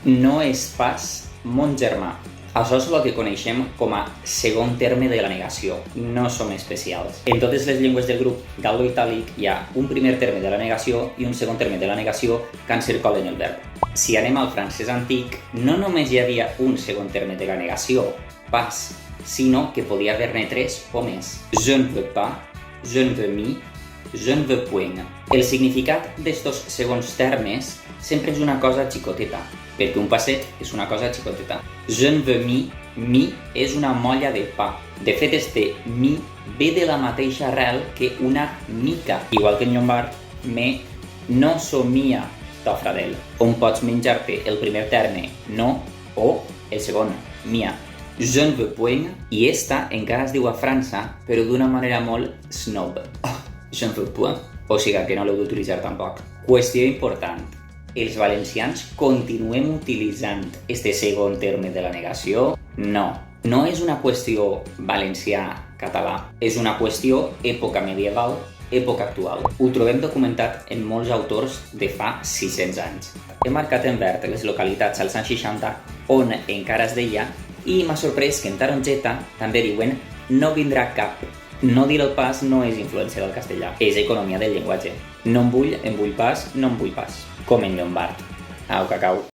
no és pas mon germà. Això és el que coneixem com a segon terme de la negació. No som especials. En totes les llengües del grup gallo-itàlic hi ha un primer terme de la negació i un segon terme de la negació que encircolen el verb. Si anem al francès antic, no només hi havia un segon terme de la negació, pas, sinó que podia haver-ne 3 o més. Je ne veux pas, je ne veux mi, je ne veux point. El significat d'estos segons termes sempre és una cosa xicoteta, perquè un passet és una cosa xicoteta. Je ne veux mi és una molla de pa. De fet, este mi ve de la mateixa arrel que una mica. Igual que en llombard, me no somia tofradel, on pots menjar-te el primer terme, no, o el segon, mia. Je ne veux point, i esta encara es diu a França, però d'una manera molt snob. Je ne veux point. O sigui que no l'heu d'utilitzar tampoc. Qüestió important. Els valencians continuem utilitzant este segon terme de la negació? No. No és una qüestió valencià-català. És una qüestió època medieval, època actual. Ho trobem documentat en molts autors de fa 600 anys. He marcat en verd les localitats als anys 60 on encara es deia, i m'ha sorprès que en Tarongeta també diuen no vindrà cap. No dir el pas no és influència del castellà, és economia del llenguatge. No em vull pas, no em vull pas. Com en llombard. Au, cacau.